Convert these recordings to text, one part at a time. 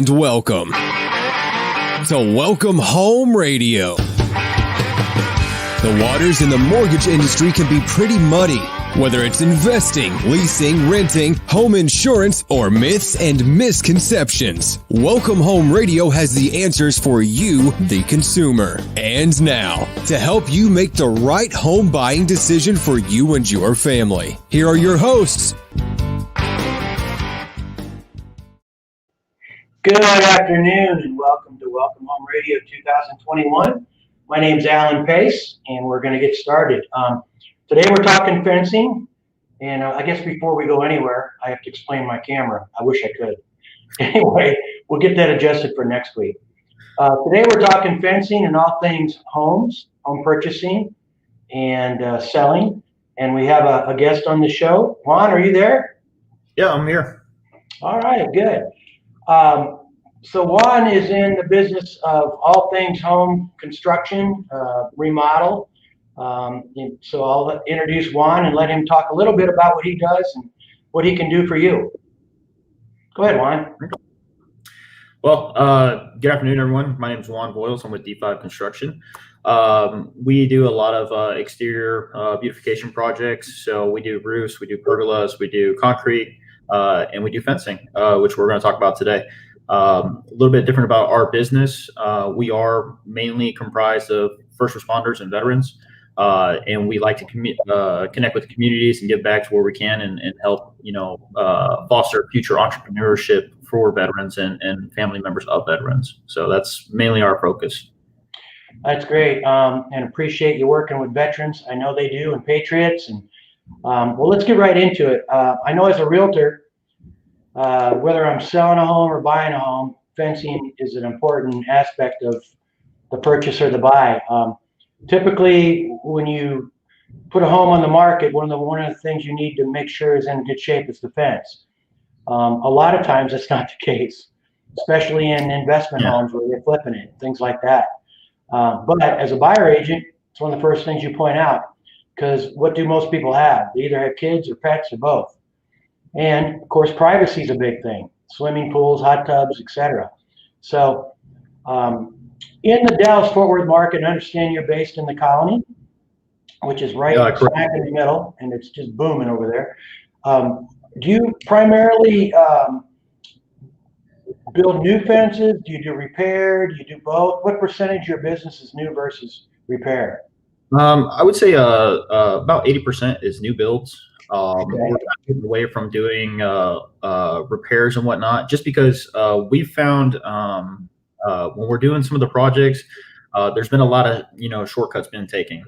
And welcome to Welcome Home Radio. The waters in the mortgage industry can be pretty muddy, whether it's investing, leasing, renting, home insurance, or myths and misconceptions. Welcome Home Radio has the answers for you, the consumer. And now, to help you make the right home buying decision for you and your family, here are your hosts. Good afternoon and welcome to Welcome Home Radio 2021. My name's Alan Pace and we're going to get started. Today we're talking fencing, and I guess before we go anywhere, I have to explain my camera. I wish I could. Anyway, we'll get that adjusted for next week. Today we're talking fencing and all things homes, home purchasing and selling. And we have a guest on the show. Juan, are you there? Yeah, I'm here. All right, good. So Juan is in the business of all things home construction, remodel. So I'll introduce Juan and let him talk a little bit about what he does and what he can do for you. Go ahead, Juan. Well, good afternoon, everyone. My name is Juan Boyles. I'm with D5 Construction. We do a lot of exterior beautification projects. So we do roofs, we do pergolas, we do concrete, and we do fencing, which we're going to talk about today. A little bit different about our business. We are mainly comprised of first responders and veterans, and we like to connect with the communities and give back to where we can and help, foster future entrepreneurship for veterans and family members of veterans. So that's mainly our focus. That's great, and appreciate you working with veterans. I know they do, and patriots. And well, let's get right into it. I know as a realtor, whether I'm selling a home or buying a home, fencing is an important aspect of the purchase or the buy. Typically, when you put a home on the market, one of the things you need to make sure is in good shape is the fence. A lot of times that's not the case, especially in investment homes where they're flipping it, things like that. But as a buyer agent, it's one of the first things you point out, because what do most people have? They either have kids or pets or both. And of course, privacy is a big thing. Swimming pools, hot tubs, etc. So in the Dallas-Fort Worth market, I understand you're based in the Colony, which is right smack in the middle, and it's just booming over there. Do you primarily build new fences? Do you do repair? Do you do both? What percentage of your business is new versus repair? I would say about 80% is new builds. We're moving away from doing repairs and whatnot, just because we found when we're doing some of the projects, there's been a lot of shortcuts been taken.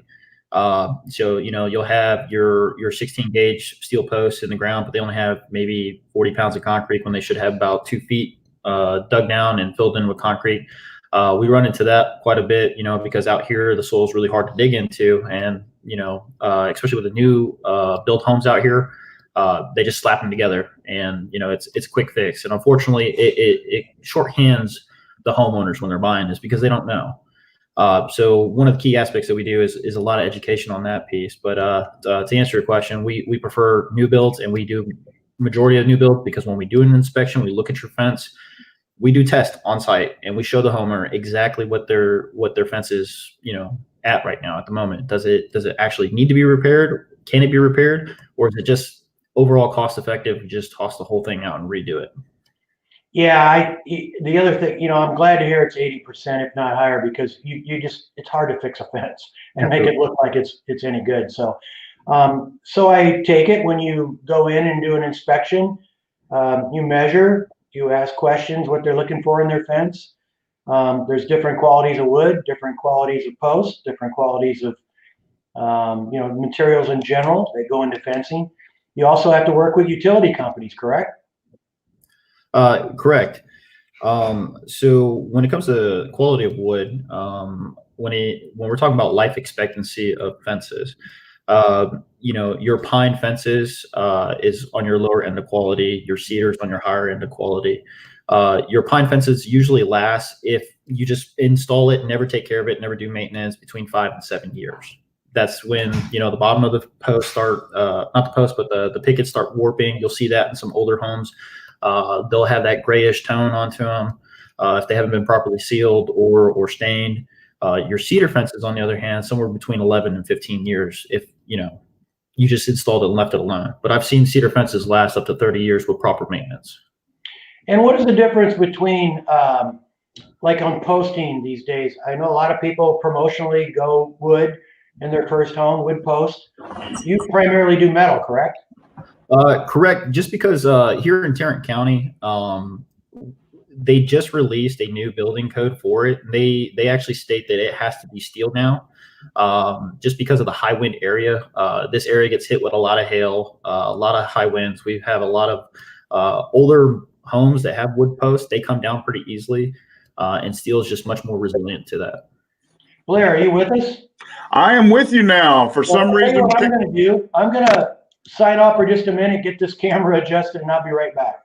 So you'll have your 16 gauge steel posts in the ground, but they only have maybe 40 pounds of concrete when they should have about 2 feet dug down and filled in with concrete. We run into that quite a bit, because out here the soil is really hard to dig into, and especially with the new built homes out here, they just slap them together, and it's a quick fix. And unfortunately, it shorthands the homeowners when they're buying, is because they don't know. So one of the key aspects that we do is a lot of education on that piece. But to answer your question, we prefer new builds, and we do majority of new builds, because when we do an inspection, we look at your fence. We do test on site, and we show the homeowner exactly what their fence is, at right now at the moment. Does it actually need to be repaired? Can it be repaired, or is it just overall cost effective? Just toss the whole thing out and redo it. Yeah, the other thing, I'm glad to hear it's 80%, if not higher, because it's hard to fix a fence and make it look like it's any good. So, so I take it when you go in and do an inspection, you measure. You ask questions what they're looking for in their fence. There's different qualities of wood, different qualities of posts, different qualities of materials in general that go into fencing. You also have to work with utility companies, correct? Correct. So when it comes to quality of wood, when we're talking about life expectancy of fences, your pine fences is on your lower end of quality. Your cedars on your higher end of quality. Your pine fences usually last, if you just install it, never take care of it, never do maintenance, between 5 and 7 years. That's when the bottom of the post start, not the post, but the pickets start warping. You'll see that in some older homes. They'll have that grayish tone onto them. if they haven't been properly sealed or stained. Your cedar fences, on the other hand, somewhere between 11 and 15 years if you just installed it and left it alone. But I've seen cedar fences last up to 30 years with proper maintenance. And what is the difference between, like on posting these days? I know a lot of people promotionally go wood in their first home, wood post. You primarily do metal, correct? Correct. Just because here in Tarrant County, they just released a new building code for it. They actually state that it has to be steel now, just because of the high wind area. This area gets hit with a lot of hail, a lot of high winds. We have a lot of older homes that have wood posts. They come down pretty easily, and steel is just much more resilient to that. Blair, are you with us? I am with you now. For some reason, what I'm going to do, I'm going to sign off for just a minute, get this camera adjusted, and I'll be right back.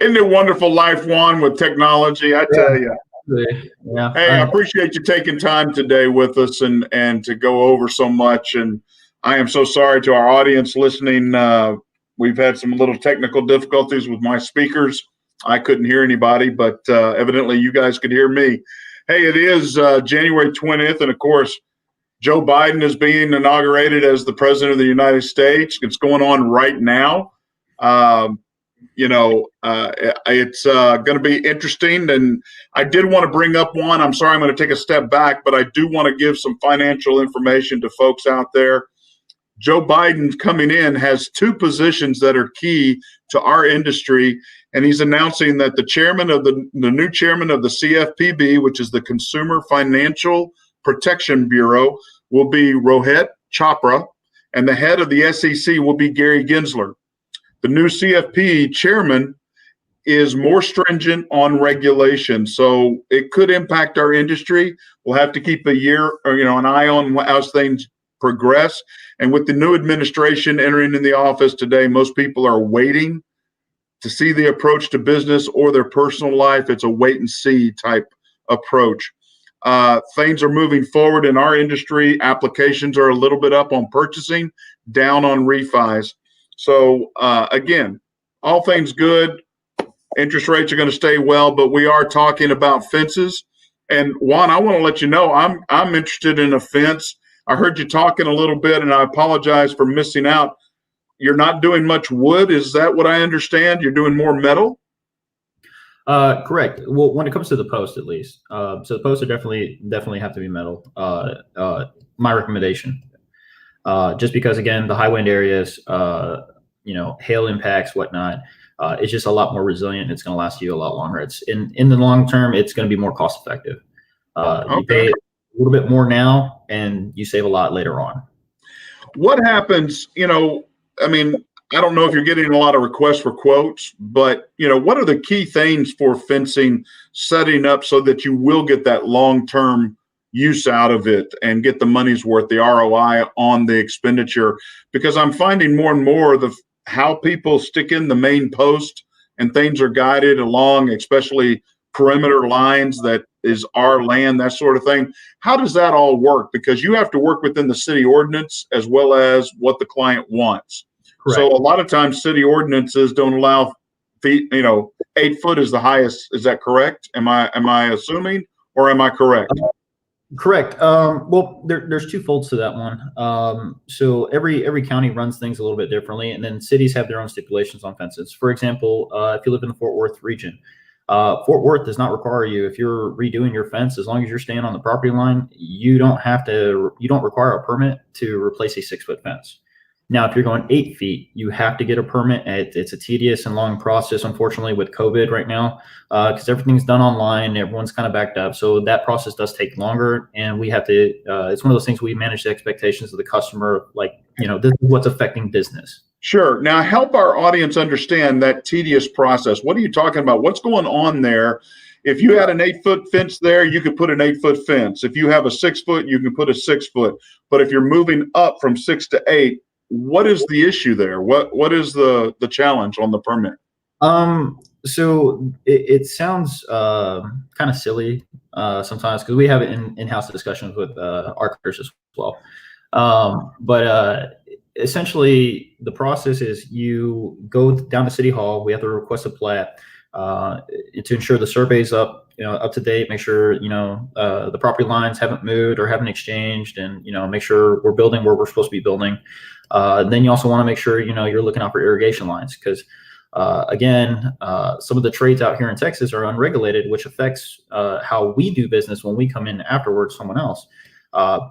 Isn't it wonderful life, Juan, with technology? I tell you. Yeah. Hey, I appreciate you taking time today with us and to go over so much. And I am so sorry to our audience listening. We've had some little technical difficulties with my speakers. I couldn't hear anybody, but evidently you guys could hear me. Hey, it is January 20th, and of course, Joe Biden is being inaugurated as the president of the United States. It's going on right now. It's going to be interesting. And I did want to bring up one. I'm sorry, I'm going to take a step back, but I do want to give some financial information to folks out there. Joe Biden coming in has two positions that are key to our industry. And he's announcing that the new chairman of the CFPB, which is the Consumer Financial Protection Bureau, will be Rohit Chopra, and the head of the SEC will be Gary Gensler. The new CFP chairman is more stringent on regulation, so it could impact our industry. We'll have to keep an eye on how things progress. And with the new administration entering in the office today, most people are waiting to see the approach to business or their personal life. It's a wait and see type approach. Things are moving forward in our industry. Applications are a little bit up on purchasing, down on refis. So again, all things good. Interest rates are going to stay well, but we are talking about fences. And Juan, I want to let you know I'm interested in a fence. I heard you talking a little bit, and I apologize for missing out. You're not doing much wood. Is that what I understand? You're doing more metal? Correct. Well, when it comes to the post, at least. So the posts are definitely have to be metal. My recommendation, just because, again, the high wind areas, hail impacts, whatnot, it's just a lot more resilient. It's going to last you a lot longer. It's in the long term, it's going to be more cost effective. You pay a little bit more now, and you save a lot later on. What happens? I don't know if you're getting a lot of requests for quotes, but what are the key things for fencing setting up so that you will get that long-term use out of it and get the money's worth, the ROI on the expenditure? Because I'm finding more and more how people stick in the main post and things are guided along, especially perimeter lines that is our land, that sort of thing. How does that all work? Because you have to work within the city ordinance as well as what the client wants. Correct. So a lot of times city ordinances don't allow feet, 8 foot is the highest. Is that correct? Am I assuming, or am I correct? Correct. Well, there's two folds to that one. So every county runs things a little bit differently, and then cities have their own stipulations on fences. For example, if you live in the Fort Worth region, Fort Worth does not require you, if you're redoing your fence, as long as you're staying on the property line, you don't require a permit to replace a 6 foot fence. Now, if you're going 8 feet, you have to get a permit. It's a tedious and long process, unfortunately, with COVID right now, because everything's done online. Everyone's kind of backed up. So that process does take longer, and we have to, it's one of those things we manage the expectations of the customer. Like, this is what's affecting business. Sure. Now, help our audience understand that tedious process. What are you talking about? What's going on there? If you had an 8 foot fence there, you could put an 8 foot fence. If you have a 6 foot, you can put a 6 foot. But if you're moving up from 6 to 8, what is the issue there? What is the challenge on the permit? So it sounds kind of silly sometimes, because we have in-house discussions with architects as well. But essentially, the process is you go down to City Hall. We have to request a plat. to ensure the survey's up to date, make sure, the property lines haven't moved or haven't exchanged, and, make sure we're building where we're supposed to be building. Then you also want to make sure, you're looking out for irrigation lines, because again, some of the trades out here in Texas are unregulated, which affects how we do business when we come in afterwards, someone else.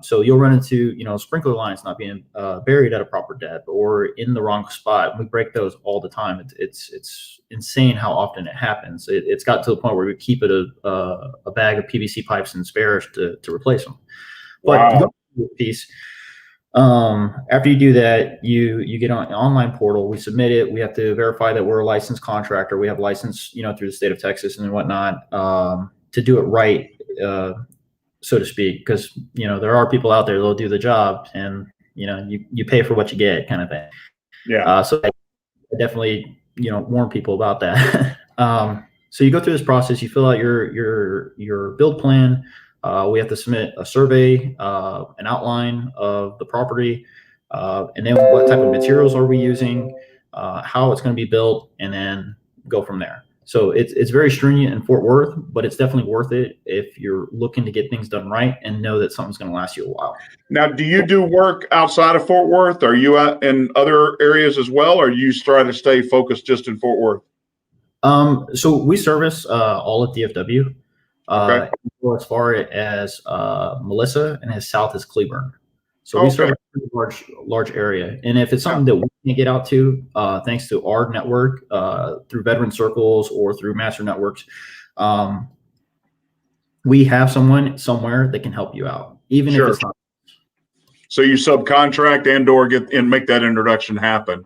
So you'll run into, sprinkler lines not being buried at a proper depth or in the wrong spot. We break those all the time. It's insane how often it happens. It's got to the point where we keep it a bag of PVC pipes and spares to replace them. But Wow. piece. After you do that, you get on an online portal. We submit it. We have to verify that we're a licensed contractor. We have license, through the state of Texas and whatnot, to do it right, so to speak, because, there are people out there that'll do the job, and, you pay for what you get, kind of thing. Yeah. So I definitely, warn people about that. So you go through this process, you fill out your build plan. We have to submit a survey, an outline of the property, and then what type of materials are we using, how it's going to be built, and then go from there. So it's very stringent in Fort Worth, but it's definitely worth it if you're looking to get things done right and know that something's going to last you a while. Now, do you do work outside of Fort Worth? Are you out in other areas as well, or you try to stay focused just in Fort Worth? So we service all of DFW. Okay. As far as Melissa, and as south as Cleburne. So we serve a pretty large area. And if it's something that we can get out to, thanks to our network, through veteran circles or through master networks, we have someone somewhere that can help you out, even if it's not. So you subcontract and/or get and make that introduction happen.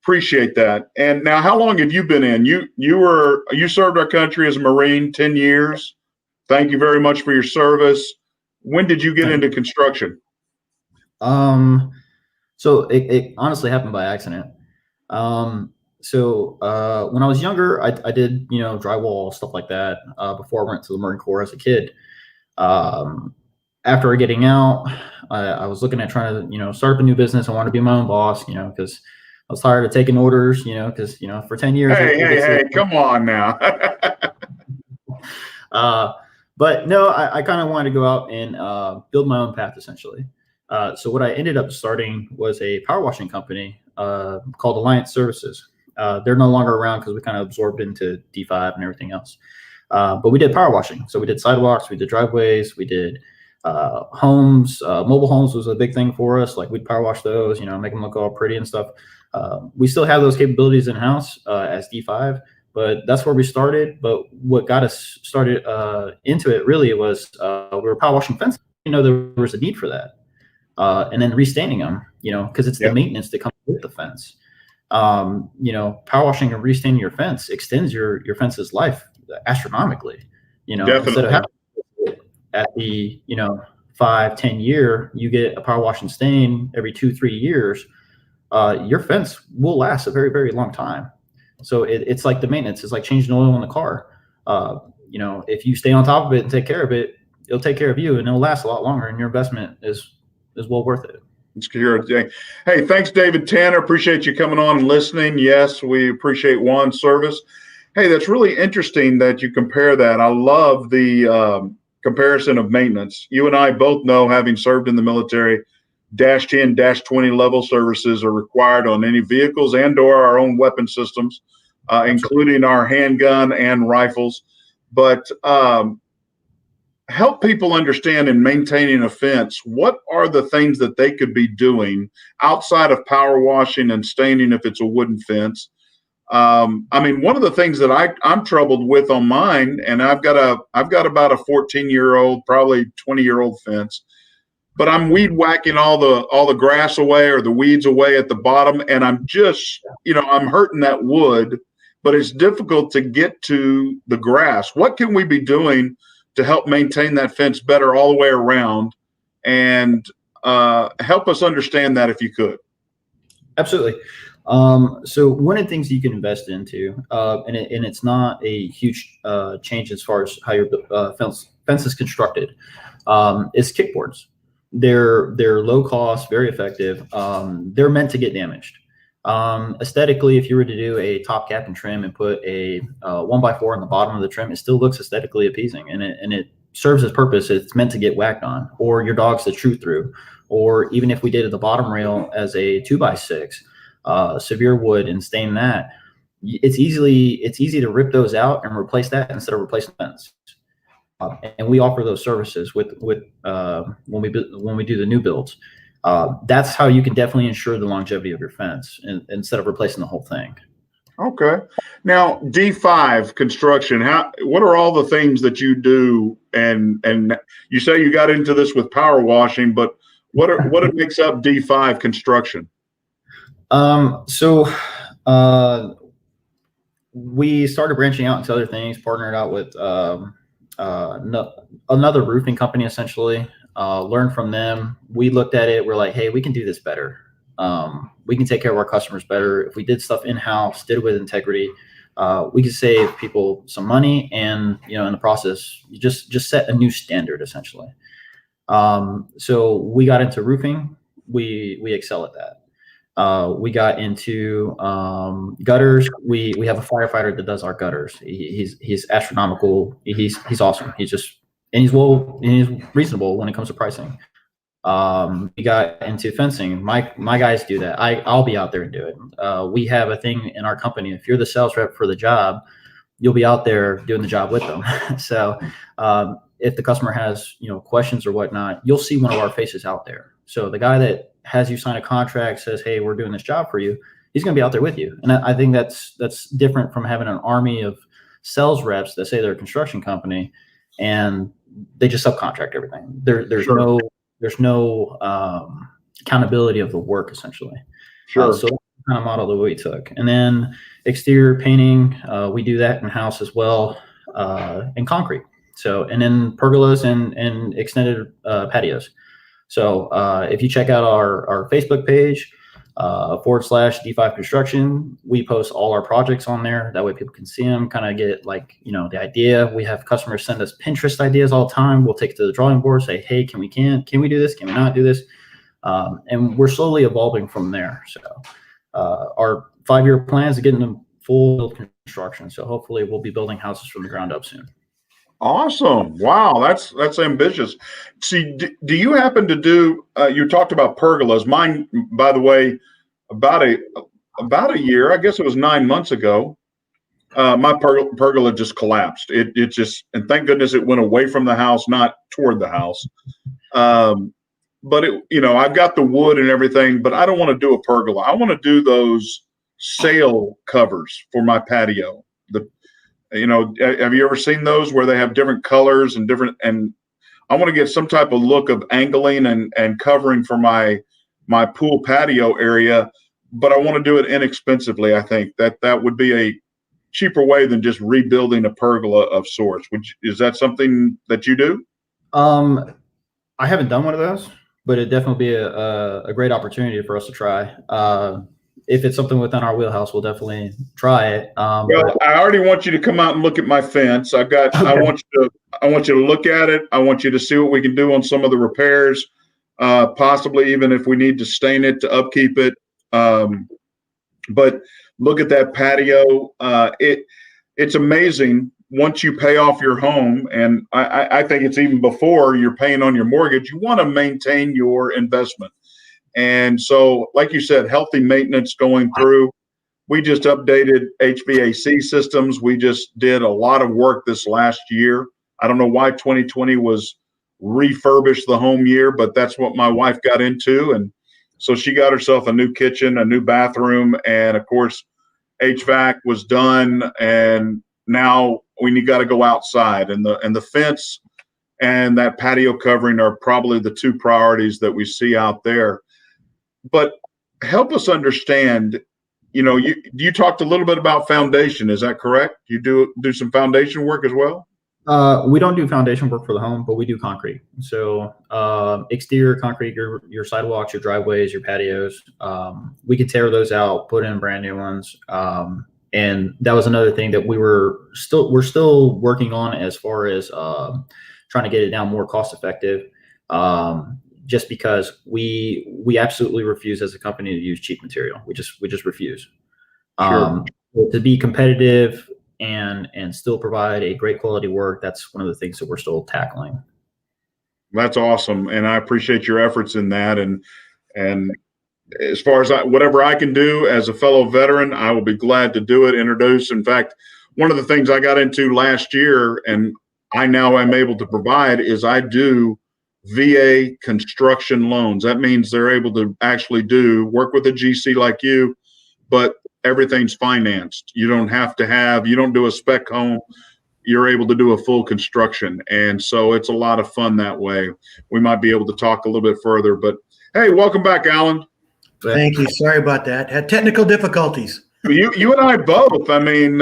Appreciate that. And now, how long have you been in? You served our country as a Marine 10 years. Thank you very much for your service. When did you get into construction? So it honestly happened by accident. So when I was younger, I did, drywall, stuff like that, before I went to the Marine Corps as a kid. After getting out, I was looking at trying to, start up a new business. I wanted to be my own boss, because I was tired of taking orders, because, for 10 years. Hey, come on now. But no, I kind of wanted to go out and build my own path, essentially. So what I ended up starting was a power washing company called Alliance Services. They're no longer around because we kind of absorbed into D5 and everything else. But we did power washing. So we did sidewalks, we did driveways, we did homes. Mobile homes was a big thing for us. Like, we'd power wash those, make them look all pretty and stuff. We still have those capabilities in-house as D5. But that's where we started. But what got us started into it really was we were power washing fences. There was a need for that. And then restanding them, because it's the maintenance that comes with the fence. Power washing and restanding your fence extends your fence's life astronomically. Instead of having at the 5-10 year, you get a power wash and stain every 2-3 years. Your fence will last a very, very long time. So it's like the maintenance. It's like changing oil in the car. If you stay on top of it and take care of it, it'll take care of you, and it'll last a lot longer, and your investment is well worth it. It's good. Hey, thanks, David Tanner. Appreciate you coming on and listening. Yes, we appreciate Juan's service. Hey, that's really interesting that you compare that. I love the comparison of maintenance. You and I both know, having served in the military, -10, -20 level services are required on any vehicles and/or our own weapon systems, including our handgun and rifles. But help people understand, in maintaining a fence, what are the things that they could be doing outside of power washing and staining if it's a wooden fence. One of the things that I'm troubled with on mine, and I've got about a 14-year-old, probably 20-year-old fence, but I'm weed whacking all the grass away or the weeds away at the bottom, and I'm just, I'm hurting that wood, but it's difficult to get to the grass. What can we be doing to help maintain that fence better all the way around, and help us understand that, if you could? Absolutely. So one of the things you can invest into, and it's not a huge change as far as how your fence is constructed, is kickboards. They're low cost, very effective. They're meant to get damaged. Aesthetically, if you were to do a top cap and trim and put a 1x4 on the bottom of the trim, it still looks aesthetically appeasing, and it serves its purpose. It's meant to get whacked on, or your dog's to chew through, or even if we did the bottom rail as a 2x6, severe wood, and stain that, it's easy to rip those out and replace that instead of replacing the fence. And we offer those services with when we do the new builds. That's how you can definitely ensure the longevity of your fence instead of replacing the whole thing. Okay. Now, D5 construction, what are all the things that you do? And you say you got into this with power washing, but what makes up D5 construction? We started branching out into other things, partnered out with another roofing company, essentially. Learned from them. We looked at it. We're like, hey, we can do this better. We can take care of our customers better. If we did stuff in-house, did it with integrity, we could save people some money, and in the process, you just set a new standard, essentially. So we got into roofing. We excel at that. We got into gutters. We have a firefighter that does our gutters. He's astronomical. He's awesome. He's reasonable when it comes to pricing. We got into fencing. My guys do that. I'll be out there and do it. We have a thing in our company. If you're the sales rep for the job, you'll be out there doing the job with them. So if the customer has questions or whatnot, you'll see one of our faces out there. So the guy that has you sign a contract, says, hey, we're doing this job for you, he's going to be out there with you. And I think that's different from having an army of sales reps that say they're a construction company and they just subcontract everything. There's Sure. no accountability of the work, essentially. Sure. So that's the kind of model that we took. And then exterior painting, we do that in house as well, and concrete. So, and then pergolas and extended patios. So if you check out our Facebook page, /D5 Construction, we post all our projects on there. That way people can see them, kind of get the idea. We have customers send us Pinterest ideas all the time. We'll take it to the drawing board, say, hey, can we do this? Can we not do this? And we're slowly evolving from there. So our 5-year plans to get into full construction. So hopefully we'll be building houses from the ground up soon. Awesome. Wow. That's ambitious. See, do you happen to do, you talked about pergolas. Mine, by the way, about a year, I guess it was 9 months ago, my pergola just collapsed. It just, and thank goodness it went away from the house, not toward the house. But I've got the wood and everything, but I don't want to do a pergola. I want to do those sail covers for my patio. Have you ever seen those where they have different colors and I want to get some type of look of angling and covering for my pool patio area, but I want to do it inexpensively. I think that would be a cheaper way than just rebuilding a pergola of sorts. Is that something that you do? I haven't done one of those, but it'd definitely be a great opportunity for us to try. If it's something within our wheelhouse, we'll definitely try it. Well, I already want you to come out and look at my fence. I want you to look at it. I want you to see what we can do on some of the repairs, possibly even if we need to stain it to upkeep it. But look at that patio. It's amazing once you pay off your home, and I think it's even before you're paying on your mortgage. You want to maintain your investment. And so, like you said, healthy maintenance going through. We just updated HVAC systems. We just did a lot of work this last year. I don't know why 2020 was refurbish the home year, but that's what my wife got into. And so she got herself a new kitchen, a new bathroom, and of course, HVAC was done. And now we got to go outside, and the fence and that patio covering are probably the two priorities that we see out there. But help us understand, you talked a little bit about foundation. Is that correct? You do some foundation work as well? We don't do foundation work for the home, but we do concrete. So exterior concrete, your sidewalks, your driveways, your patios. We could tear those out, put in brand new ones. And that was another thing that we're still working on as far as trying to get it down more cost effective. just because we absolutely refuse as a company to use cheap material. We just refuse. Sure. To be competitive and still provide a great quality work, that's one of the things that we're still tackling. That's awesome, and I appreciate your efforts in that. And as far as whatever I can do as a fellow veteran, I will be glad to do it. Introduce. In fact, one of the things I got into last year, and I now am able to provide, is I do VA construction loans. That means they're able to actually work with a GC like you, but everything's financed. You don't do a spec home. You're able to do a full construction. And so it's a lot of fun that way. We might be able to talk a little bit further, but hey, welcome back, Alan. Thank you. Sorry about that. Had technical difficulties. You and I both. I mean,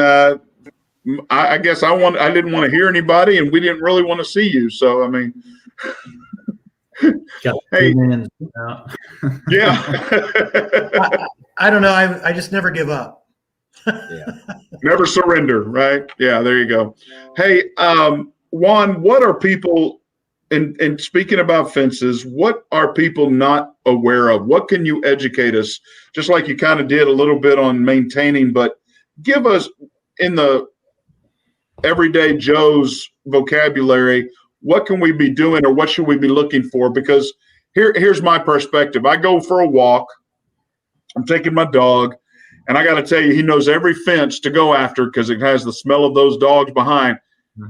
I guess I didn't want to hear anybody, and we didn't really want to see you. So, I mean, hey, yeah. I don't know. I just never give up. Never surrender, right? Yeah, there you go. Hey, Juan, what are people, and speaking about fences, what are people not aware of? What can you educate us, just like you kind of did a little bit on maintaining, but give us, in the everyday Joe's vocabulary, what can we be doing, or what should we be looking for? Because here's my perspective. I go for a walk. I'm taking my dog, and I got to tell you, he knows every fence to go after because it has the smell of those dogs behind.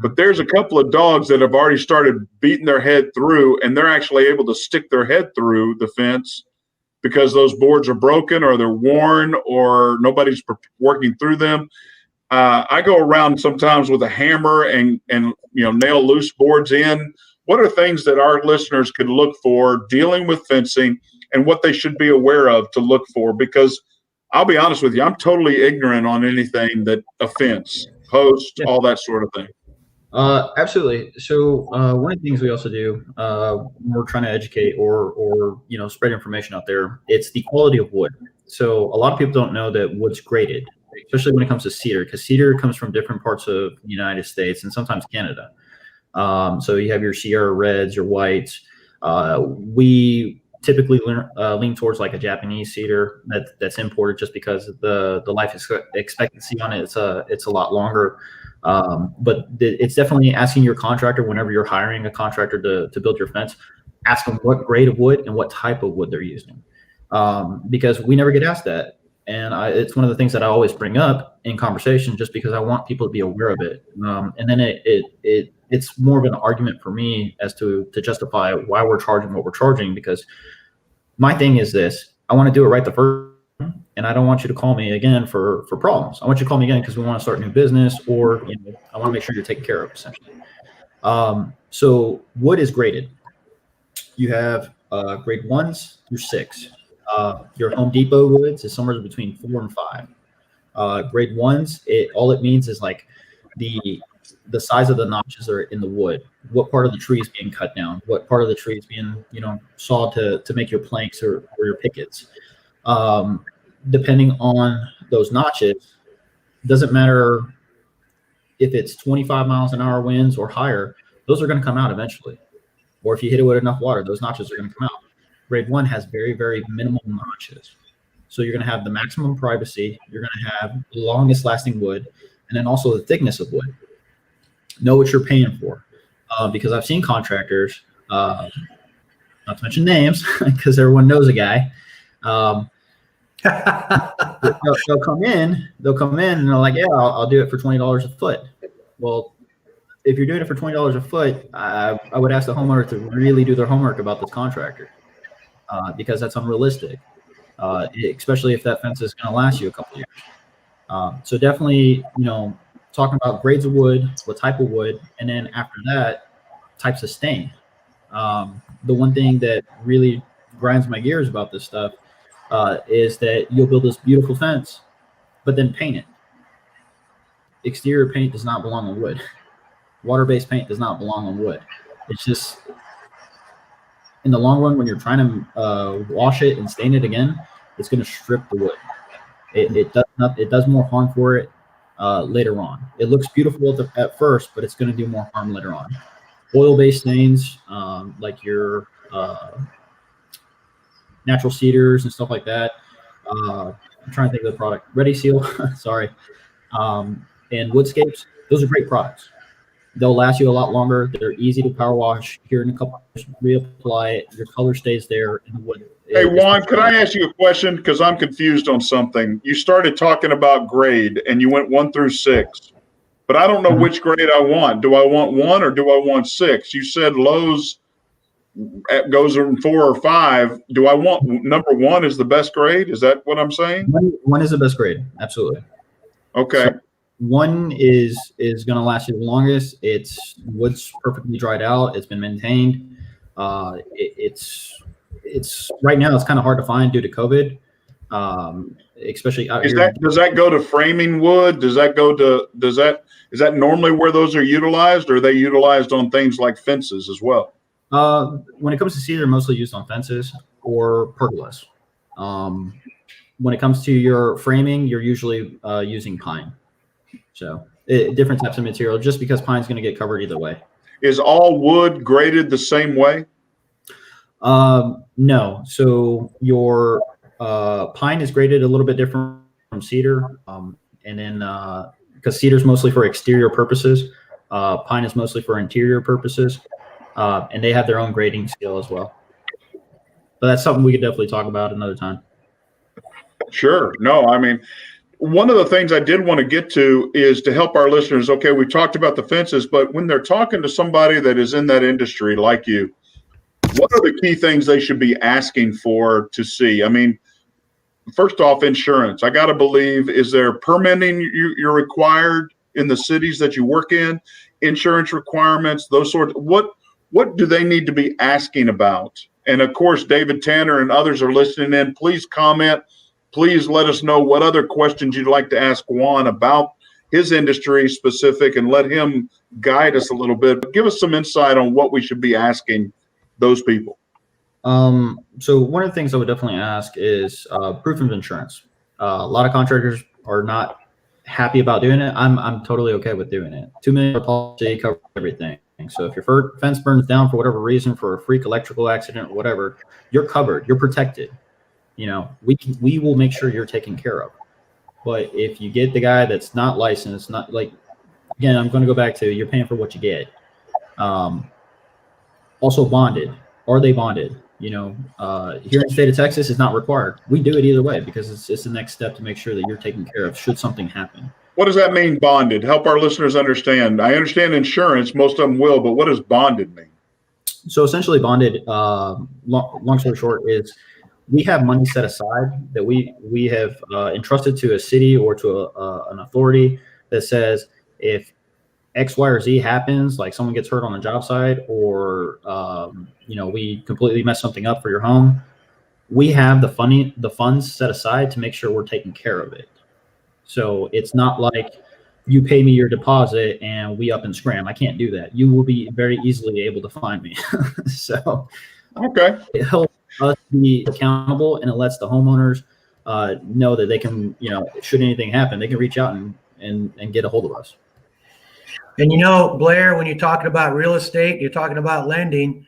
But there's a couple of dogs that have already started beating their head through, and they're actually able to stick their head through the fence because those boards are broken, or they're worn, or nobody's working through them. I go around sometimes with a hammer and nail loose boards in. What are things that our listeners could look for dealing with fencing, and what they should be aware of to look for? Because I'll be honest with you, I'm totally ignorant on anything that a fence, post, all that sort of thing. Absolutely. So one of the things we also do when we're trying to educate or spread information out there, it's the quality of wood. So a lot of people don't know that wood's graded, especially when it comes to cedar, because cedar comes from different parts of the United States and sometimes Canada. So you have your Sierra Reds, your whites. We typically lean towards like a Japanese cedar that's imported, just because the life expectancy on it, it's a lot longer. But it's definitely asking your contractor, whenever you're hiring a contractor to build your fence, ask them what grade of wood and what type of wood they're using, because we never get asked that. And it's one of the things that I always bring up in conversation, just because I want people to be aware of it. And then it's more of an argument for me as to justify why we're charging what we're charging, because my thing is this: I want to do it right the first time, and I don't want you to call me again for problems. I want you to call me again because we want to start a new business, or I want to make sure you're taken care of, essentially. So wood is graded. You have grade 1s through 6. Your Home Depot woods is somewhere between 4 and 5. Grade 1s, all it means is like the size of the notches are in the wood, what part of the tree is being cut down, what part of the tree is being sawed to make your planks or your pickets. Depending on those notches, doesn't matter if it's 25 miles an hour winds or higher, those are going to come out eventually. Or if you hit it with enough water, those notches are going to come out. Grade 1 has very, very minimal notches. So you're going to have the maximum privacy. You're going to have the longest lasting wood, and then also the thickness of wood. Know what you're paying for. Because I've seen contractors, not to mention names, because everyone knows a guy. They'll come in and they're like, yeah, I'll do it for $20 a foot. Well, if you're doing it for $20 a foot, I would ask the homeowner to really do their homework about this contractor, because that's unrealistic, especially if that fence is going to last you a couple of years. So definitely, talking about grades of wood, what type of wood, and then after that, types of stain. The one thing that really grinds my gears about this stuff is that you'll build this beautiful fence, but then paint it. Exterior paint does not belong on wood. Water-based paint does not belong on wood. It's just, in the long run, when you're trying to wash it and stain it again, it's going to strip the wood. It does more harm for it later on. It looks beautiful at first, but it's going to do more harm later on. Oil-based stains, like your natural cedars and stuff like that. I'm trying to think of the product. Ready Seal, sorry. And Woodscapes, those are great products. They'll last you a lot longer. They're easy to power wash. Here in a couple of years, reapply it. Your color stays there. And the wood. Hey, Juan, could I ask you a question? Because I'm confused on something. You started talking about grade and you went 1 through 6, but I don't know which grade I want. Do I want 1 or do I want 6? You said Lowe's goes in 4 or 5. Do I want number 1 is the best grade? Is that what I'm saying? 1 is the best grade. Absolutely. Okay. So 1 is going to last you the longest. It's wood's perfectly dried out. It's been maintained. It's right now it's kind of hard to find due to COVID, especially out here. Does that go to framing wood? Is that normally where those are utilized, or are they utilized on things like fences as well? When it comes to cedar, they're mostly used on fences or pergolas. When it comes to your framing, you're usually using pine. So different types of material, just because pine's going to get covered either way. Is all wood graded the same way? No. So your pine is graded a little bit different from cedar. And then because cedar is mostly for exterior purposes, pine is mostly for interior purposes. And they have their own grading scale as well. But that's something we could definitely talk about another time. Sure. No, I mean, one of the things I did want to get to is to help our listeners. Okay, we talked about the fences, but when they're talking to somebody that is in that industry like you, what are the key things they should be asking for to see? I mean, first off, insurance. I got to believe, is there permitting you're required in the cities that you work in? Insurance requirements, those sorts. What do they need to be asking about? And of course, David Tanner and others are listening in. Please comment. Please let us know what other questions you'd like to ask Juan about his industry specific, and let him guide us a little bit. But give us some insight on what we should be asking those people. So one of the things I would definitely ask is proof of insurance. A lot of contractors are not happy about doing it. I'm totally okay with doing it. $2 million policy covers everything. So if your fence burns down for whatever reason, for a freak electrical accident or whatever, you're covered. You're protected. You know, we will make sure you're taken care of. But if you get the guy that's not licensed, not like, again, I'm going to go back to you're paying for what you get. Also bonded. Are they bonded? You know, here in the state of Texas, it's not required. We do it either way because it's the next step to make sure that you're taken care of should something happen. What does that mean, bonded? Help our listeners understand. I understand insurance, most of them will, but what does bonded mean? So essentially bonded, long story short, is we have money set aside that we have entrusted to a city or to an authority that says if X, Y, or Z happens, like someone gets hurt on the job site, or we completely mess something up for your home, we have the funds set aside to make sure we're taking care of it. So it's not like you pay me your deposit and we up and scram. I can't do that. You will be very easily able to find me. So okay, it helps us be accountable, and it lets the homeowners know that they can, should anything happen, they can reach out and get a hold of us. And Blair, when you're talking about real estate, you're talking about lending,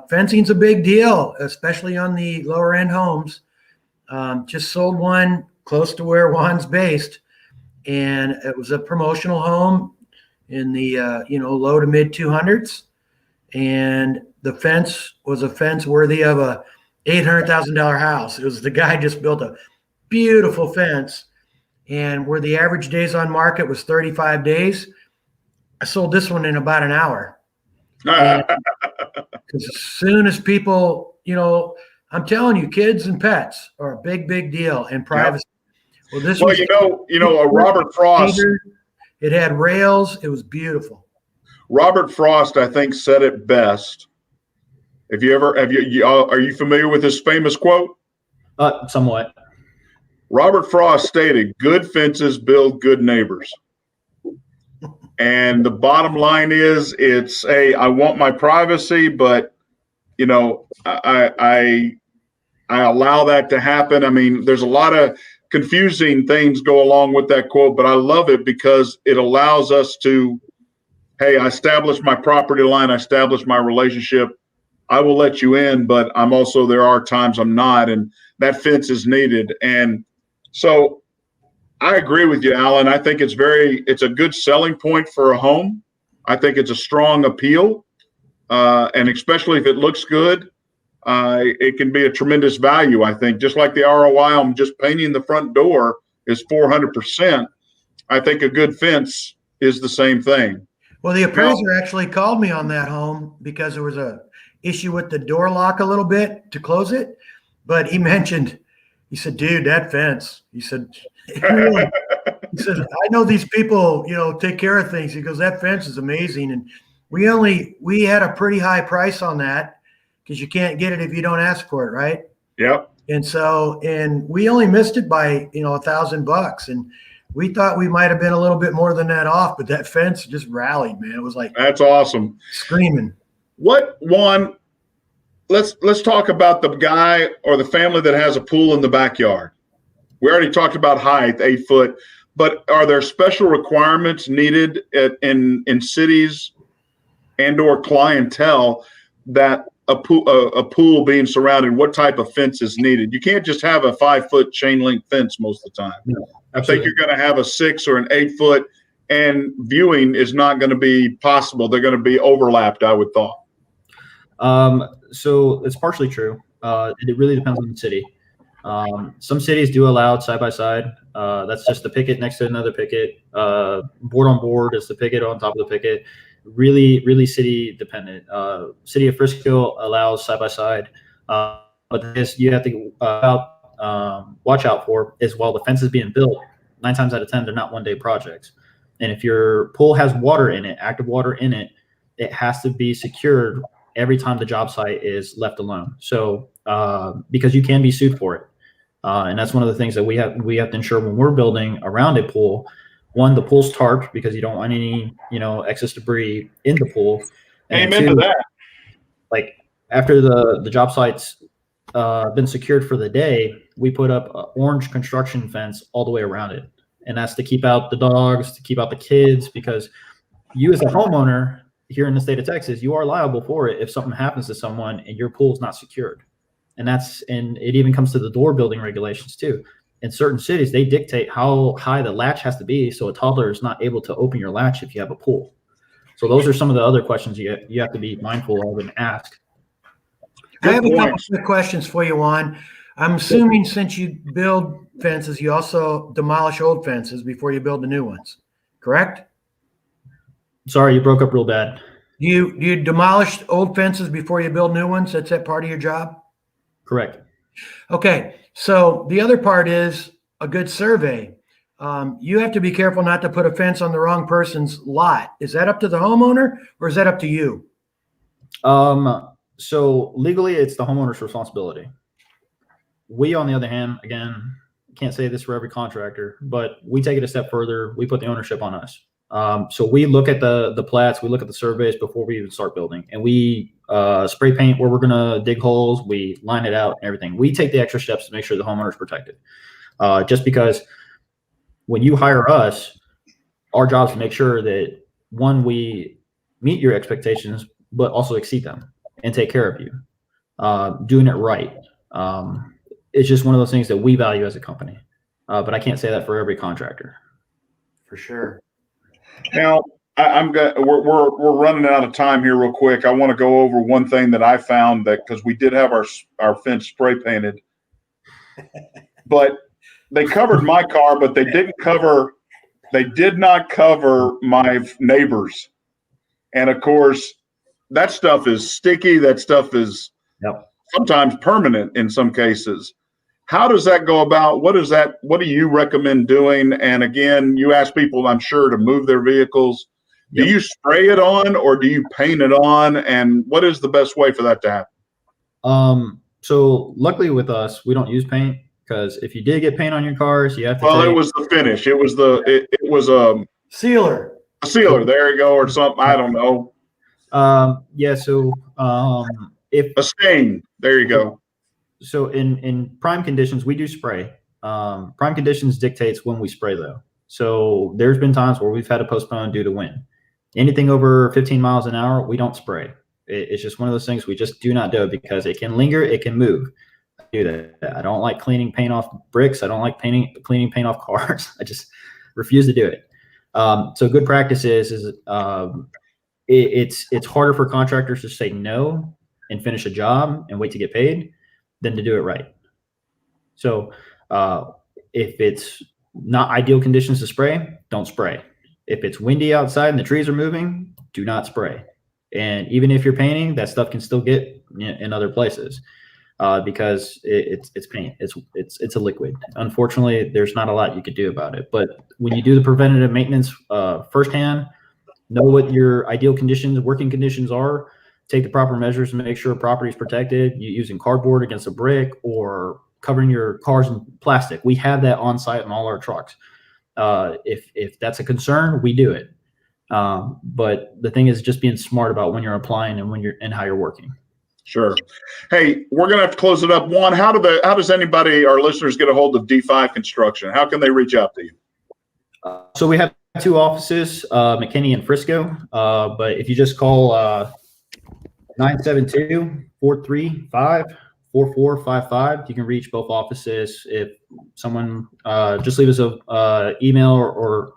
fencing's a big deal, especially on the lower end homes. Just sold one close to where Juan's based, and it was a promotional home in the low to mid 200s, and the fence was a fence worthy of a $800,000 house. It was the guy just built a beautiful fence, and where the average days on market was 35 days, I sold this one in about an hour. Because as soon as people, I'm telling you, kids and pets are a big, big deal, and privacy. Yep. Well, Robert Frost. It had rails. It was beautiful. Robert Frost, I think, said it best. Are you familiar with this famous quote? Somewhat. Robert Frost stated, "Good fences build good neighbors." And the bottom line is, I want my privacy, but I allow that to happen. I mean, there's a lot of confusing things go along with that quote, but I love it because it allows us to, hey, I establish my property line, I establish my relationship, I will let you in, but there are times I'm not, and that fence is needed. And so I agree with you, Alan. I think it's a good selling point for a home. I think it's a strong appeal. And especially if it looks good, it can be a tremendous value, I think. Just like the ROI on just painting the front door is 400%. I think a good fence is the same thing. Well, the appraiser actually called me on that home because there was a issue with the door lock a little bit to close it. But he said, dude, that fence, he said, I know these people, take care of things. He goes, that fence is amazing. And we had a pretty high price on that because you can't get it if you don't ask for it. Right. Yep. And we only missed it by, $1,000, and we thought we might've been a little bit more than that off, but that fence just rallied, man. It was like, that's awesome. Screaming. Let's talk about the guy or the family that has a pool in the backyard. We already talked about height, 8 foot, but are there special requirements needed in cities and or clientele that a pool being surrounded, what type of fence is needed? You can't just have a 5 foot chain link fence most of the time. No, I think you're going to have a 6 or an 8 foot, and viewing is not going to be possible. They're going to be overlapped, I would thought. So it's partially true. It really depends on the city. Some cities do allow side by side. That's just the picket next to another picket. Board on board is the picket on top of the picket. Really, really city dependent. City of Frisco allows side by side, but this you have to watch out for is while the fence is being built. 9 times out of 10, they're not one-day projects. And if your pool has water in it, active water in it, it has to be secured every time the job site is left alone. So because you can be sued for it. And that's one of the things that we have to ensure when we're building around a pool. One, the pool's tarped because you don't want any, excess debris in the pool. And Amen to that. Like after the job site's been secured for the day, we put up an orange construction fence all the way around it. And that's to keep out the dogs, to keep out the kids, because you as a homeowner here in the state of Texas, you are liable for it if something happens to someone and your pool is not secured. And it even comes to the door building regulations too. In certain cities, they dictate how high the latch has to be so a toddler is not able to open your latch if you have a pool. So those are some of the other questions you have to be mindful of and ask. I have a couple of questions for you, Juan. I'm assuming since you build fences, you also demolish old fences before you build the new ones, correct? Sorry, you broke up real bad. You demolish old fences before you build new ones? That's that part of your job? Correct. Okay. So the other part is a good survey. You have to be careful not to put a fence on the wrong person's lot. Is that up to the homeowner or is that up to you? So legally it's the homeowner's responsibility. We, on the other hand, again, can't say this for every contractor, but we take it a step further. We put the ownership on us. So we look at the plats, we look at the surveys before we even start building, and we spray paint where we're going to dig holes. We line it out and everything. We take the extra steps to make sure the homeowner is protected. Just because when you hire us, our job is to make sure that, one, we meet your expectations, but also exceed them and take care of you, doing it right. It's just one of those things that we value as a company, but I can't say that for every contractor. For sure. Now, we're running out of time here real quick. I want to go over one thing that I found, that because we did have our fence spray painted, but they covered my car, but they did not cover my neighbors. And of course, that stuff is sticky. That stuff is sometimes permanent in some cases. How does that go about? What do you recommend doing? And again, you ask people, I'm sure, to move their vehicles. Do you spray it on or do you paint it on? And what is the best way for that to happen? So luckily with us, we don't use paint, because if you did get paint on your cars, you have to. Well, it was the finish. It was a sealer. A sealer. There you go, or something. I don't know. So if a stain, there you go. So in prime conditions, we do spray. Prime conditions dictates when we spray, though. So there's been times where we've had to postpone due to wind. Anything over 15 miles an hour, we don't spray. It's just one of those things we just do not do because it can linger, it can move. I do that. I don't like cleaning paint off bricks. I don't like cleaning paint off cars. I just refuse to do it. So good practice is it's harder for contractors to say no and finish a job and wait to get paid than to do it right. So if it's not ideal conditions to spray, don't spray. If it's windy outside and the trees are moving, do not spray. And even if you're painting, that stuff can still get in other places because it's paint. It's a liquid. Unfortunately, there's not a lot you could do about it. But when you do the preventative maintenance firsthand, know what your ideal conditions, working conditions are. Take the proper measures to make sure property is protected. You using cardboard against a brick or covering your cars in plastic. We have that on site in all our trucks. If that's a concern, we do it. But the thing is just being smart about when you're applying and how you're working. Sure. Hey, we're going to have to close it up. Juan, how does anybody, our listeners, get a hold of D5 Construction? How can they reach out to you? So we have 2 offices, McKinney and Frisco. But if you just call 972-435-4455, you can reach both offices. If someone just leave us a email or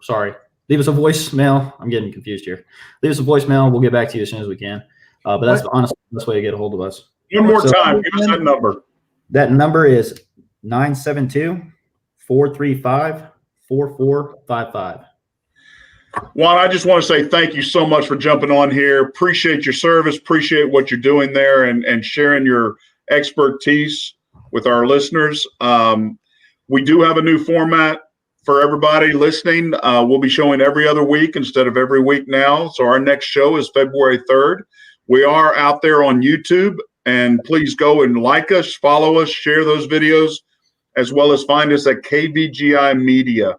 leave us a voicemail. I'm getting confused here. Leave us a voicemail. We'll get back to you as soon as we can. But that's honestly the best way to get a hold of us. One more time. Give us that number. That number is 972-435-4455. Juan, I just want to say thank you so much for jumping on here. Appreciate your service. Appreciate what you're doing there and sharing your expertise with our listeners. We do have a new format for everybody listening. We'll be showing every other week instead of every week now. So our next show is February 3rd. We are out there on YouTube, and please go and like us, follow us, share those videos, as well as find us at KVGI Media.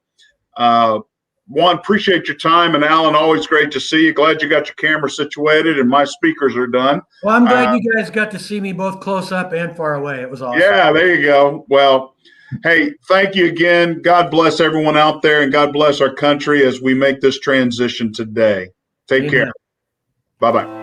Juan, appreciate your time, and Alan, always great to see you. Glad you got your camera situated and my speakers are done. Well, I'm glad you guys got to see me both close up and far away. It was awesome. Yeah, there you go. Well, hey, thank you again. God bless everyone out there, and God bless our country as we make this transition today. Take care. Bye-bye.